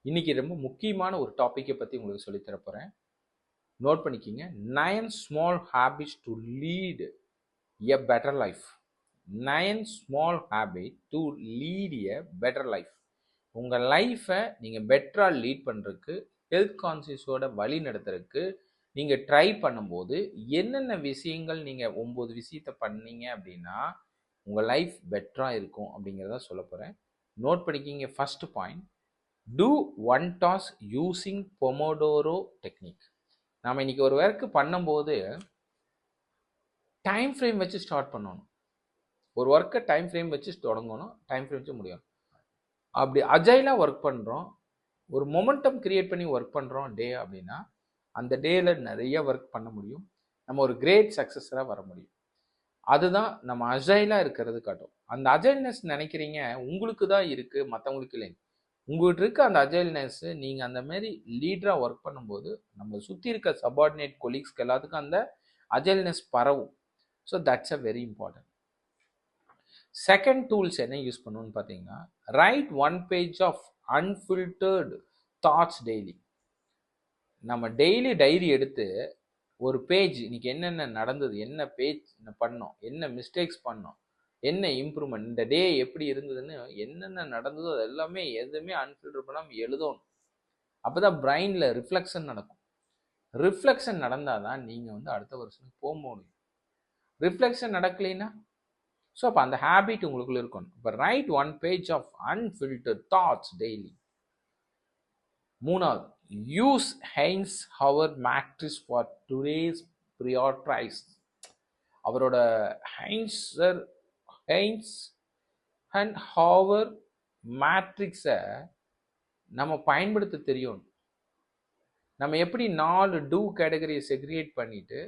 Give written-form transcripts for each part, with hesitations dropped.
இன்னைக்கு ரொம்ப முக்கியமான ஒரு டாப்பிக்கை பற்றி உங்களுக்கு சொல்லித்தர போகிறேன். நோட் பண்ணிக்கிங்க. 9 small habits to lead a better life. 9 small habit to lead a better life. உங்கள் லைஃப்பை நீங்கள் பெட்டராக லீட் பண்ணுறதுக்கு, ஹெல்த் கான்சியஸோட வழி நடத்துறதுக்கு நீங்கள் ட்ரை பண்ணும்போது என்னென்ன விஷயங்கள் நீங்கள் 9 விஷயத்தை பண்ணீங்க அப்படின்னா உங்கள் லைஃப் பெட்டராக இருக்கும் அப்படிங்கிறத சொல்ல போகிறேன். நோட் பண்ணிக்கிங்க. First point, do one task using pomodoro technique. நாம் இன்னைக்கு ஒரு ஒர்க் பண்ணும்போது டைம் ஃப்ரேம் வச்சு ஸ்டார்ட் பண்ணணும். ஒரு ஒர்க்கை டைம் ஃப்ரேம் வச்சு தொடங்கணும், டைம் ஃப்ரேம் வச்சு முடியும். அப்படி அஜைலாக ஒர்க் பண்ணுறோம், ஒரு மொமெண்டம் கிரியேட் பண்ணி ஒர்க் பண்ணுறோம் டே அப்படின்னா அந்த டேயில் நிறைய ஒர்க் பண்ண முடியும், நம்ம ஒரு கிரேட் சக்ஸஸராக வர முடியும். அதுதான் நம்ம அஜைலாக இருக்கிறது காட்டும். அந்த அஜைல்னஸ் நினைக்கிறீங்க உங்களுக்கு தான் இருக்குது, மற்றவங்களுக்கு இல்லை. உங்கள்கிட்ட இருக்க அந்த அஜைல்னஸ் நீங்கள் அந்த மாதிரி லீடராக ஒர்க் பண்ணும்போது நம்ம சுற்றி இருக்க சபார்டினேட் கொலீக்ஸ்க்கு எல்லாத்துக்கும் அந்த அஜைல்னஸ் பரவும். So that's a very important. Second tools என்ன யூஸ் பண்ணணும்னு பார்த்தீங்கன்னா, write 1 page of unfiltered thoughts daily. நம்ம டெய்லி டைரி எடுத்து ஒரு பேஜ் இன்னைக்கு என்னென்ன நடந்தது, என்ன பேஜ் பண்ணோம், என்ன மிஸ்டேக்ஸ் பண்ணோம், என்ன இம்ப்ரூவ்மெண்ட், இந்த டே எப்படி இருந்ததுன்னு என்னென்ன நடந்ததோ அது எல்லாமே எதுவுமே அன்ஃபில்டர் பண்ணாமல் எழுதணும். அப்போ தான் பிரெயினில் ரிஃப்ளெக்ஷன் நடக்கும். ரிஃப்ளெக்ஷன் நடந்தால் தான் நீங்கள் வந்து அடுத்த வருஷத்துக்கு போக முடியும். ரிஃப்ளெக்ஷன் நடக்கலைன்னா ஸோ அப்போ அந்த ஹேபிட் உங்களுக்குள்ள இருக்கணும். இப்போ write 1 page of unfiltered thoughts daily. மூணாவது, யூஸ் ஹைன்ஸ்ஹவர் மேட்ரிக்ஸ் ஃபார் டுடேஸ் ப்ரியாரிட்டைஸ். அவரோட ஹைன்ஸ்ஹவர் மேட்ரிக்ஸை நம்ம பயன்படுத்த தெரியும். நம்ம எப்படி 4 டூ கேட்டகரியை செக்ரிகேட் பண்ணிட்டு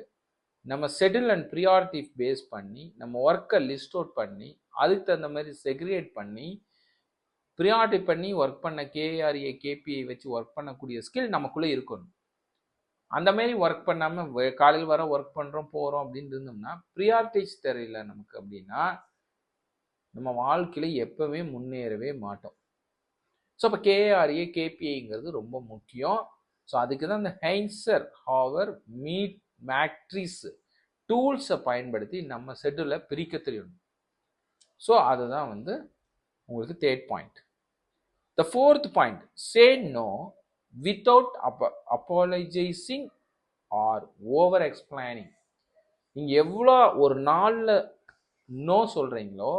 நம்ம ஷெட்யூல் அண்ட் ப்ரியாரிட்டி பேஸ் பண்ணி நம்ம ஒர்க்கை லிஸ்ட் அவுட் பண்ணி அதுக்கு தகுந்த மாதிரி செக்ரிகேட் பண்ணி ப்ரியாரிட்டி பண்ணி ஒர்க் பண்ண கேஆர்ஏ கேபிஐ வச்சு ஒர்க் பண்ணக்கூடிய ஸ்கில் நமக்குள்ளே இருக்கணும். அந்த மாதிரி ஒர்க் பண்ணாமல் காலையில் வர ஒர்க் பண்ணுறோம் போகிறோம் அப்படின்னு இருந்தோம்னா ப்ரியாரிட்டிஸ் தெரியல நமக்கு அப்படின்னா நம்ம வாழ்க்கையில் எப்பவுமே முன்னேறவே மாட்டோம். ஸோ அப்போ கேஆர்ஏ கேபிஐங்கிறது ரொம்ப முக்கியம். ஸோ அதுக்கு தான் இந்த ஹைன்ஸ்ஹவர் மேட்ரிக்ஸ் டூல்ஸை பயன்படுத்தி நம்ம ஷெட்யூலை பிரிக்க தெரியணும். ஸோ அதுதான் வந்து உங்களுக்கு third point. The fourth point, say no without apologising or over explaining. நீங்கள் எவ்வளோ ஒரு நாளில் நோ சொல்கிறீங்களோ